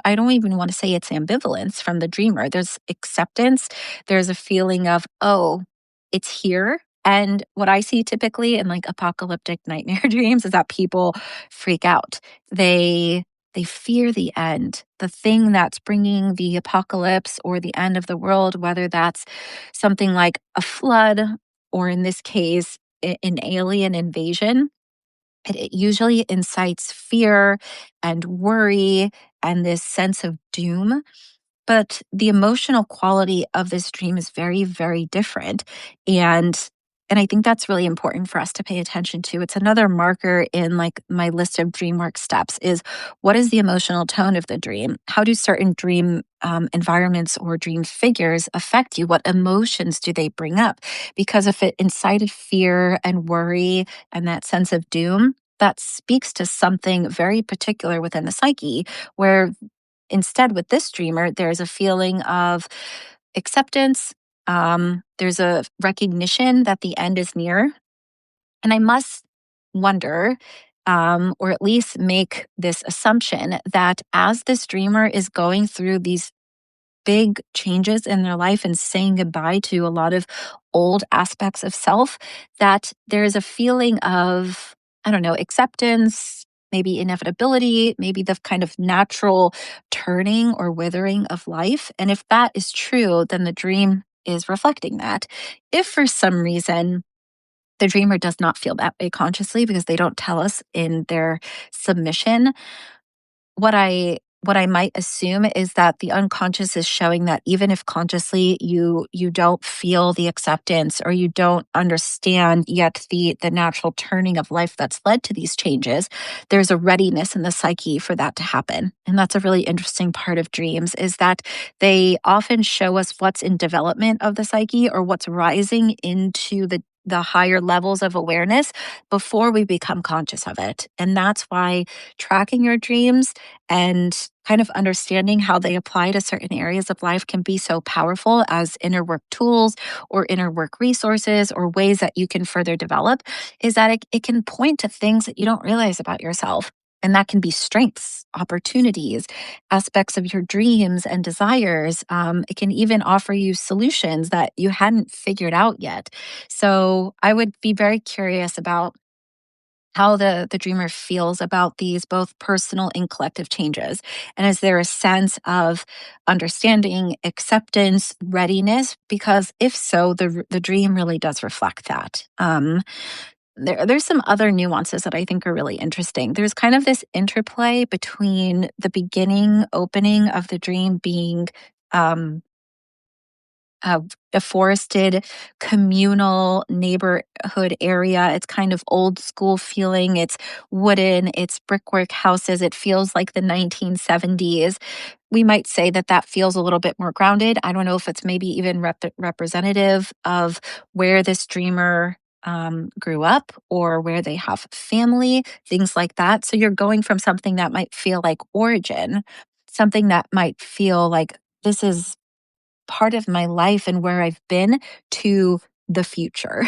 I don't even want to say it's ambivalence from the dreamer. There's acceptance. There's a feeling of, oh, it's here. And what I see typically in like apocalyptic nightmare dreams is that people freak out. They fear the end, the thing that's bringing the apocalypse or the end of the world, whether that's something like a flood or in this case, an alien invasion. It usually incites fear and worry and this sense of doom. But the emotional quality of this dream is very, very different. And and I think that's really important for us to pay attention to. It's another marker in like my list of Dreamwork steps is what is the emotional tone of the dream? How do certain dream environments or dream figures affect you? What emotions do they bring up? Because if it incited fear and worry and that sense of doom, that speaks to something very particular within the psyche, where instead, with this dreamer, there's a feeling of acceptance. There's a recognition that the end is near. And I must wonder, or at least make this assumption that as this dreamer is going through these big changes in their life and saying goodbye to a lot of old aspects of self, that there's a feeling of, I don't know, acceptance, maybe inevitability, maybe the kind of natural turning or withering of life. And if that is true, then the dream is reflecting that. If for some reason the dreamer does not feel that way consciously because they don't tell us in their submission, what I might assume is that the unconscious is showing that even if consciously you don't feel the acceptance or you don't understand yet the natural turning of life that's led to these changes, there's a readiness in the psyche for that to happen. And that's a really interesting part of dreams, is that they often show us what's in development of the psyche or what's rising into the higher levels of awareness before we become conscious of it. And that's why tracking your dreams and kind of understanding how they apply to certain areas of life can be so powerful as inner work tools or inner work resources or ways that you can further develop, is that it can point to things that you don't realize about yourself. And that can be strengths, opportunities, aspects of your dreams and desires. It can even offer you solutions that you hadn't figured out yet. So I would be very curious about how the dreamer feels about these both personal and collective changes. And is there a sense of understanding, acceptance, readiness? Because if so, the dream really does reflect that. There's some other nuances that I think are really interesting. There's kind of this interplay between the beginning opening of the dream being um, a forested communal neighborhood area. It's kind of old school feeling. It's wooden, it's brickwork houses. It feels like the 1970s. We might say that that feels a little bit more grounded. I don't know if it's maybe even representative of where this dreamer grew up or where they have family, things like that. So you're going from something that might feel like origin, something that might feel like this is part of my life and where I've been, to the future.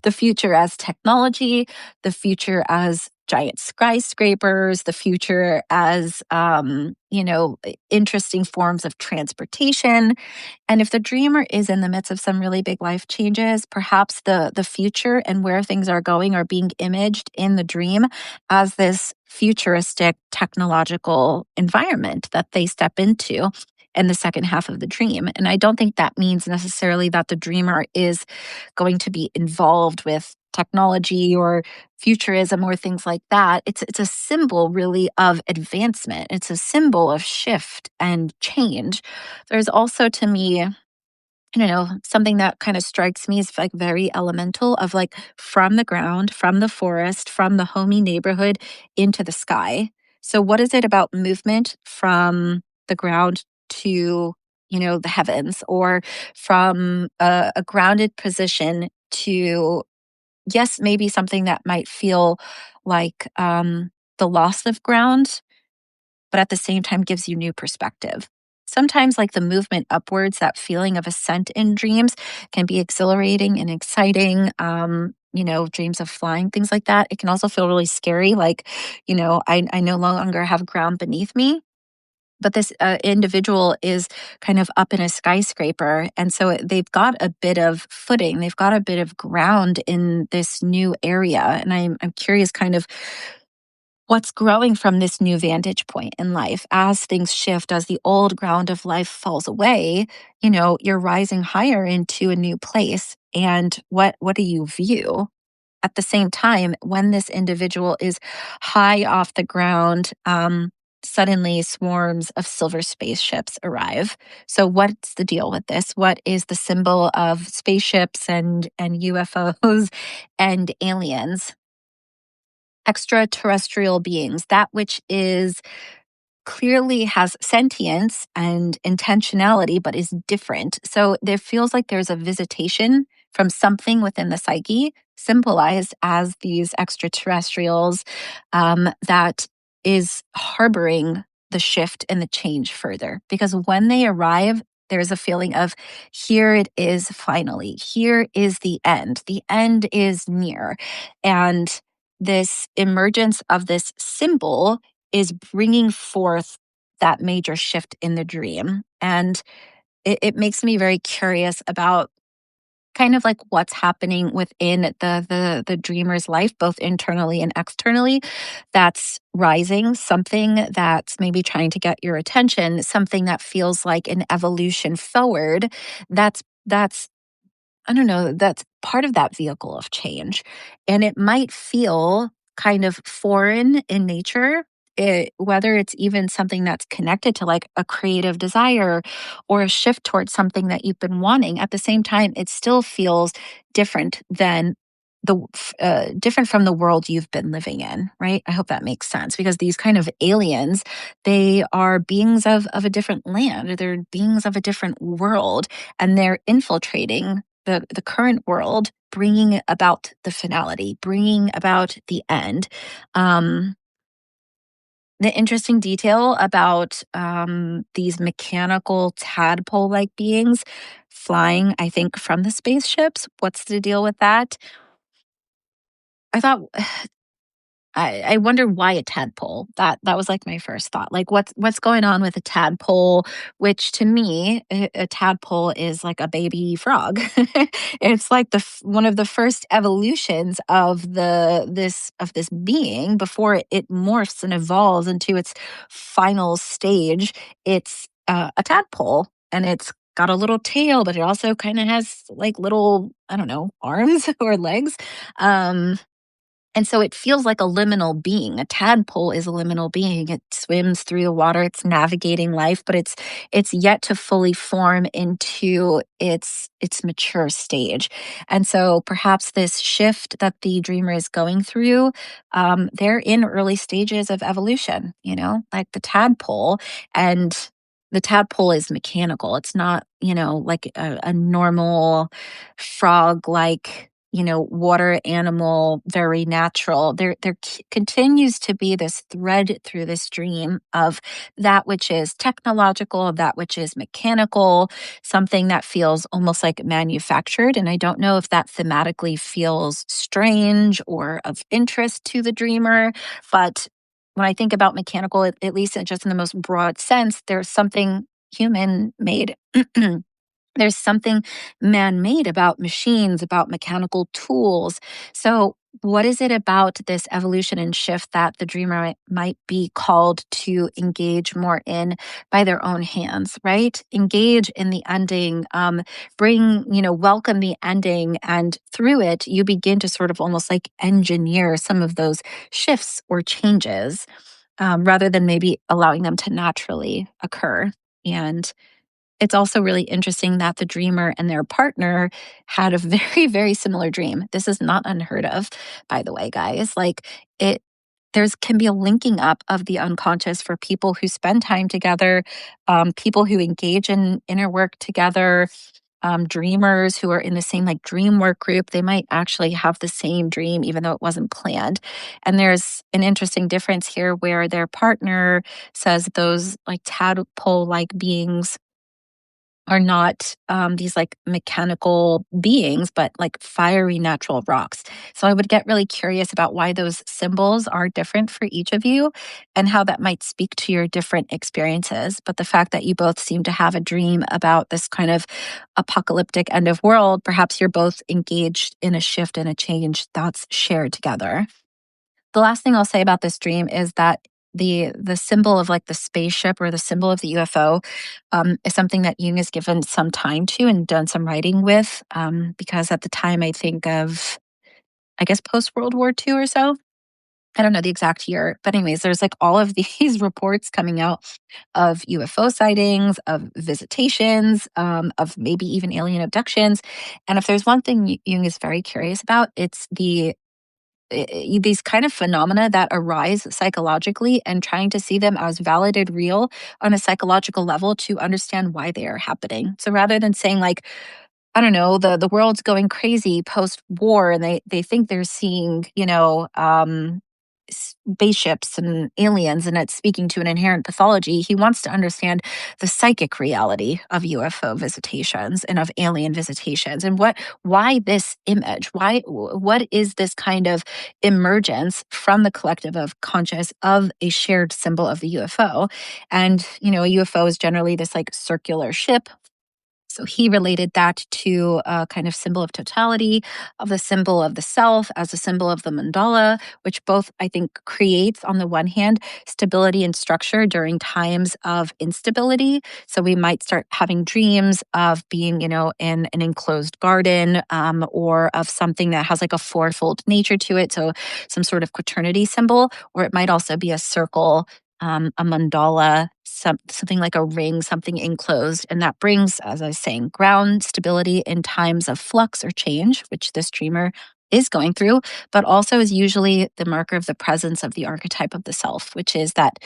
The future as technology, the future as giant skyscrapers, the future as, interesting forms of transportation. And if the dreamer is in the midst of some really big life changes, perhaps the future and where things are going are being imaged in the dream as this futuristic technological environment that they step into in the second half of the dream. And I don't think that means necessarily that the dreamer is going to be involved with technology or futurism or things like that. It's a symbol really of advancement. It's a symbol of shift and change. There's also, to me, I don't know, something that kind of strikes me as like very elemental, of like from the ground, from the forest, from the homey neighborhood into the sky. So what is it about movement from the ground to, the heavens, or from a grounded position to, yes, maybe something that might feel like the loss of ground, but at the same time gives you new perspective. Sometimes, like the movement upwards, that feeling of ascent in dreams can be exhilarating and exciting. Dreams of flying, things like that. It can also feel really scary. Like, I no longer have ground beneath me, but this individual is kind of up in a skyscraper. And so they've got a bit of footing, they've got a bit of ground in this new area. And I'm curious kind of what's growing from this new vantage point in life as things shift, as the old ground of life falls away. You're rising higher into a new place. And what do you view? At the same time, when this individual is high off the ground, suddenly swarms of silver spaceships arrive. So what's the deal with this? What is the symbol of spaceships and UFOs and aliens? Extraterrestrial beings, that which is clearly has sentience and intentionality, but is different. So there feels like there's a visitation from something within the psyche, symbolized as these extraterrestrials, that is harboring the shift and the change further. Because when they arrive, There's a feeling of here it is finally, here is the end is near. And this emergence of this symbol is bringing forth that major shift in the dream. And it makes me very curious about kind of like what's happening within the dreamer's life, both internally and externally, that's rising, something that's maybe trying to get your attention, something that feels like an evolution forward. That's I don't know, that's part of that vehicle of change. And it might feel kind of foreign in nature, whether it's even something that's connected to like a creative desire or a shift towards something that you've been wanting. At the same time, it still feels different than different from the world you've been living in, right? I hope that makes sense because these kind of aliens, they are beings of a different land, they're beings of a different world, and they're infiltrating the current world, bringing about the finality, bringing about the end. Um, the interesting detail about these mechanical tadpole like beings flying, I think, from the spaceships. What's the deal with that? I thought I wonder why a tadpole. That was like my first thought. Like what's going on with a tadpole? Which to me, a tadpole is like a baby frog. It's like one of the first evolutions of this being before it morphs and evolves into its final stage. It's a tadpole, and it's got a little tail, but it also kind of has like little, I don't know, arms or legs. Um, and so it feels like a liminal being. A tadpole is a liminal being. It swims through the water, it's navigating life, but it's yet to fully form into its mature stage. And so perhaps this shift that the dreamer is going through, they're in early stages of evolution, like the tadpole. And the tadpole is mechanical. It's not, like a normal frog like water animal, very natural. There continues to be this thread through this dream of that which is technological, that which is mechanical, something that feels almost like manufactured. And I don't know if that thematically feels strange or of interest to the dreamer, but when I think about mechanical, at least just in the most broad sense, there's something human made. There's something man made about machines, about mechanical tools. So, what is it about this evolution and shift that the dreamer might be called to engage more in by their own hands, right? Engage in the ending, welcome the ending. And through it, you begin to sort of almost like engineer some of those shifts or changes rather than maybe allowing them to naturally occur. And it's also really interesting that the dreamer and their partner had a very, very similar dream. This is not unheard of, by the way, guys. Like it, there's can be a linking up of the unconscious for people who spend time together, people who engage in inner work together, dreamers who are in the same like Dreamwork group. They might actually have the same dream, even though it wasn't planned. And there's an interesting difference here where their partner says those like tadpole like beings are not these like mechanical beings, but like fiery natural rocks. So I would get really curious about why those symbols are different for each of you and how that might speak to your different experiences. But the fact that you both seem to have a dream about this kind of apocalyptic end of world, perhaps you're both engaged in a shift and a change that's shared together. The last thing I'll say about this dream is that the symbol of like the spaceship or the symbol of the UFO is something that Jung has given some time to and done some writing with because at the time I think of I guess post World War II or so. I don't know the exact year, but anyways, there's like all of these reports coming out of UFO sightings, of visitations, of maybe even alien abductions. And if there's one thing Jung is very curious about, it's these kind of phenomena that arise psychologically and trying to see them as validated real on a psychological level to understand why they are happening. So rather than saying like, I don't know, the world's going crazy post war and they think they're seeing, spaceships and aliens and it's speaking to an inherent pathology. He wants to understand the psychic reality of UFO visitations and of alien visitations and why this image, what is this kind of emergence from the collective of conscious of a shared symbol of the UFO. And, a UFO is generally this like circular ship, so he related that to a kind of symbol of totality, of the symbol of the self as a symbol of the mandala, which both, I think, creates, on the one hand, stability and structure during times of instability. So we might start having dreams of being, in an enclosed garden or of something that has like a fourfold nature to it. So some sort of quaternity symbol, or it might also be a circle, a mandala, something like a ring, something enclosed. And that brings, as I was saying, ground stability in times of flux or change, which this dreamer is going through, but also is usually the marker of the presence of the archetype of the self, which is that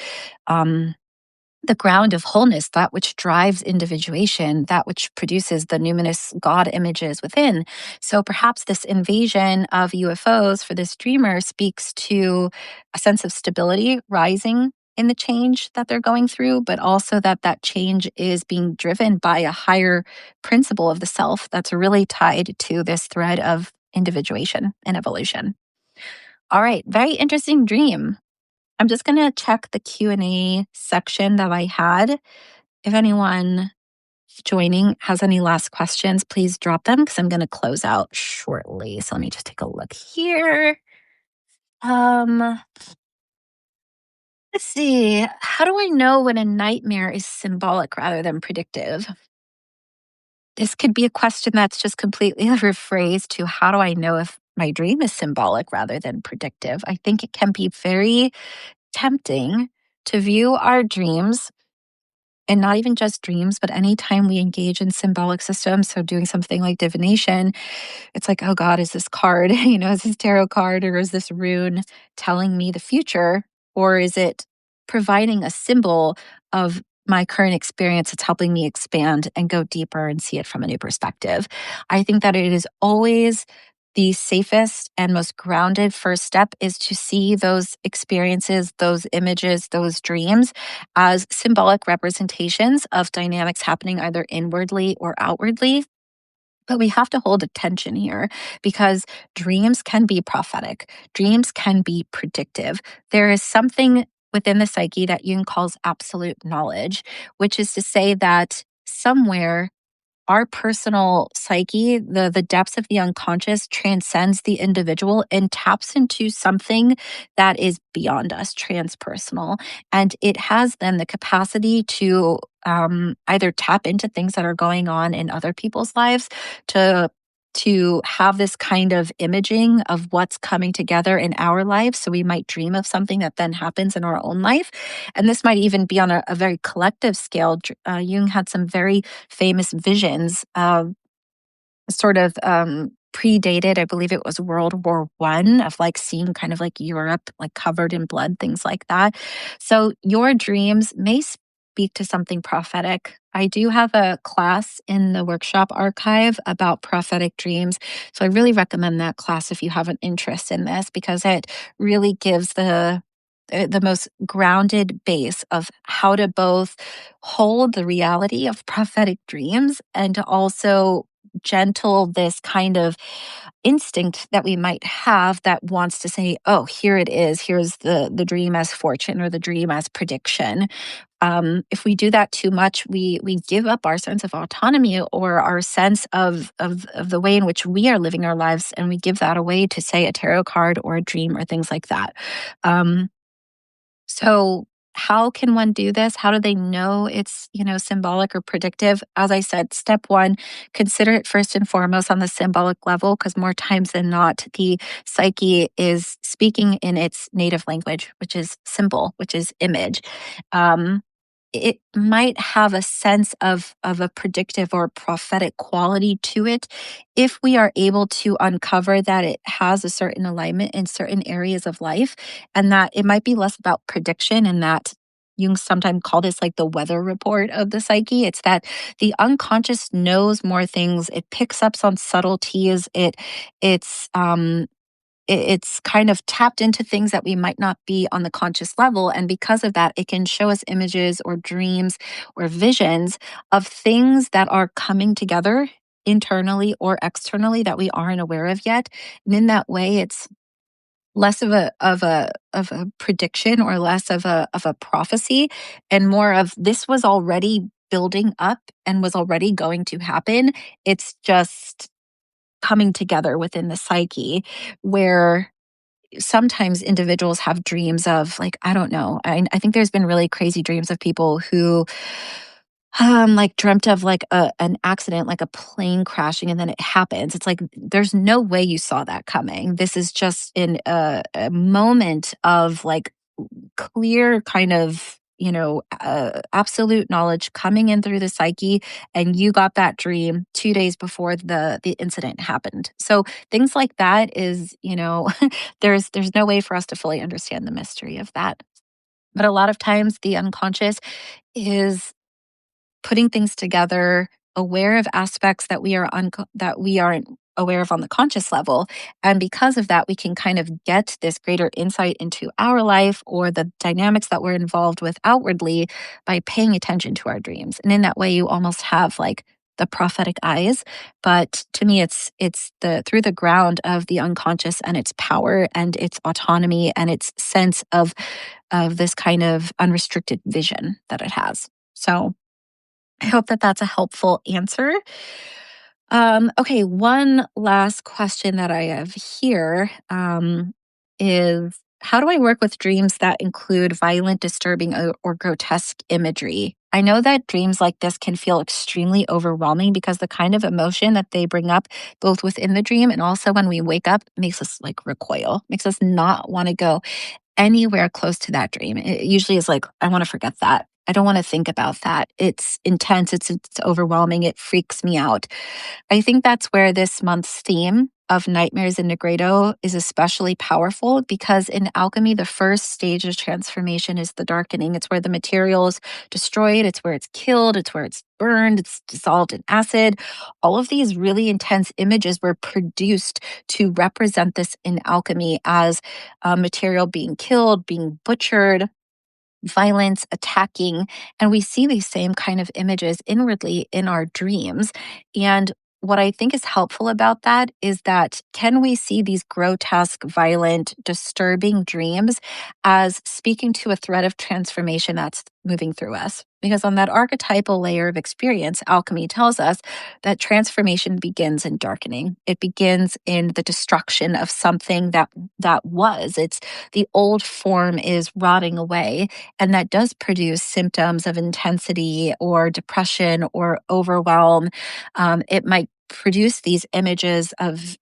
the ground of wholeness, that which drives individuation, that which produces the numinous God images within. So perhaps this invasion of UFOs for this dreamer speaks to a sense of stability rising in the change that they're going through, but also that change is being driven by a higher principle of the self that's really tied to this thread of individuation and evolution. All right, very interesting dream. I'm just going to check the Q&A section that I had. If anyone joining has any last questions, please drop them because I'm going to close out shortly. So let me just take a look here. Um, let's see. How do I know when a nightmare is symbolic rather than predictive? This could be a question that's just completely rephrased to how do I know if my dream is symbolic rather than predictive? I think it can be very tempting to view our dreams, and not even just dreams, but anytime we engage in symbolic systems, so doing something like divination, it's like, oh God, is this card, is this tarot card or is this rune telling me the future? Or is it providing a symbol of my current experience that's helping me expand and go deeper and see it from a new perspective? I think that it is always the safest and most grounded first step is to see those experiences, those images, those dreams as symbolic representations of dynamics happening either inwardly or outwardly. But we have to hold attention here because dreams can be prophetic. Dreams can be predictive. There is something within the psyche that Jung calls absolute knowledge, which is to say that somewhere our personal psyche, the depths of the unconscious transcends the individual and taps into something that is beyond us, transpersonal. And it has then the capacity to either tap into things that are going on in other people's lives, to have this kind of imaging of what's coming together in our life. So we might dream of something that then happens in our own life. And this might even be on a very collective scale. Jung had some very famous visions, sort of predated, I believe it was World War I, of like seeing kind of like Europe like covered in blood, things like that. So your dreams may speak to something prophetic. I do have a class in the workshop archive about prophetic dreams. So I really recommend that class if you have an interest in this, because it really gives the most grounded base of how to both hold the reality of prophetic dreams and to also gentle this kind of instinct that we might have that wants to say, oh, here it is, here's the dream as fortune or the dream as prediction. If we do that too much, we give up our sense of autonomy or our sense of the way in which we are living our lives, and we give that away to, say, a tarot card or a dream or things like that. So how can one do this? How do they know it's, symbolic or predictive? As I said, step one, consider it first and foremost on the symbolic level, because more times than not, the psyche is speaking in its native language, which is symbol, which is image. Um, it might have a sense of a predictive or prophetic quality to it if we are able to uncover that it has a certain alignment in certain areas of life, and that it might be less about prediction, and that Jung sometimes called this like the weather report of the psyche. It's that the unconscious knows more things. It picks up on subtleties. It's it's kind of tapped into things that we might not be on the conscious level. And because of that, it can show us images or dreams or visions of things that are coming together internally or externally that we aren't aware of yet. And in that way, it's less of a prediction or less of a prophecy and more of this was already building up and was already going to happen. It's just coming together within the psyche where sometimes individuals have dreams of like I don't know. I think there's been really crazy dreams of people who like dreamt of like an accident, like a plane crashing, and then it happens. It's like there's no way you saw that coming. This is just in a moment of like clear kind of absolute knowledge coming in through the psyche, and you got that dream 2 days before the incident happened. So things like that is there's no way for us to fully understand the mystery of that. But a lot of times the unconscious is putting things together, aware of aspects that that we aren't aware of on the conscious level. And because of that, we can kind of get this greater insight into our life or the dynamics that we're involved with outwardly by paying attention to our dreams. And in that way, you almost have like the prophetic eyes. But to me, it's the through the ground of the unconscious and its power and its autonomy and its sense of this kind of unrestricted vision that it has. So I hope that that's a helpful answer. Okay, one last question that I have here is how do I work with dreams that include violent, disturbing, or grotesque imagery? I know that dreams like this can feel extremely overwhelming because the kind of emotion that they bring up, both within the dream and also when we wake up, makes us like recoil, makes us not want to go anywhere close to that dream. It usually is like, I want to forget that. I don't want to think about that. It's intense. It's overwhelming. It freaks me out. I think that's where this month's theme of nightmares in Negredo is especially powerful because in alchemy, the first stage of transformation is the darkening. It's where the material is destroyed, it's where it's killed, it's where it's burned, it's dissolved in acid. All of these really intense images were produced to represent this in alchemy as material being killed, being butchered, violence, attacking. And we see these same kind of images inwardly in our dreams. And what I think is helpful about that is that can we see these grotesque, violent, disturbing dreams as speaking to a thread of transformation that's moving through us? Because on that archetypal layer of experience, alchemy tells us that transformation begins in darkening. It begins in the destruction of something that was. It's the old form is rotting away, and that does produce symptoms of intensity or depression or overwhelm. It might produce these images of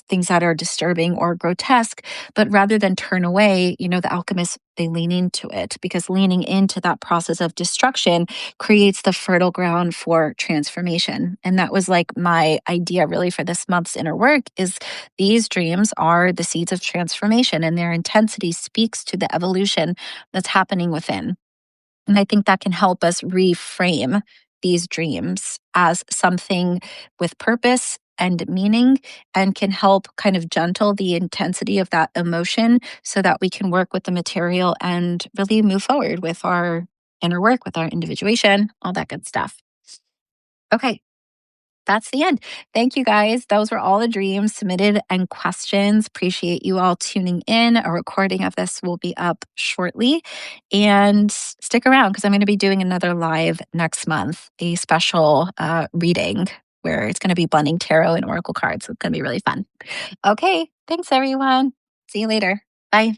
things that are disturbing or grotesque, but rather than turn away, the alchemists they lean into it because leaning into that process of destruction creates the fertile ground for transformation. And that was like my idea really for this month's inner work is these dreams are the seeds of transformation and their intensity speaks to the evolution that's happening within. And I think that can help us reframe these dreams as something with purpose and meaning and can help kind of gentle the intensity of that emotion so that we can work with the material and really move forward with our inner work, with our individuation, all that good stuff. Okay, that's the end. Thank you guys. Those were all the dreams submitted and questions. Appreciate you all tuning in. A recording of this will be up shortly. And stick around because I'm going to be doing another live next month, a special reading where it's going to be blending tarot and oracle cards. So it's going to be really fun. Okay. Thanks, everyone. See you later. Bye.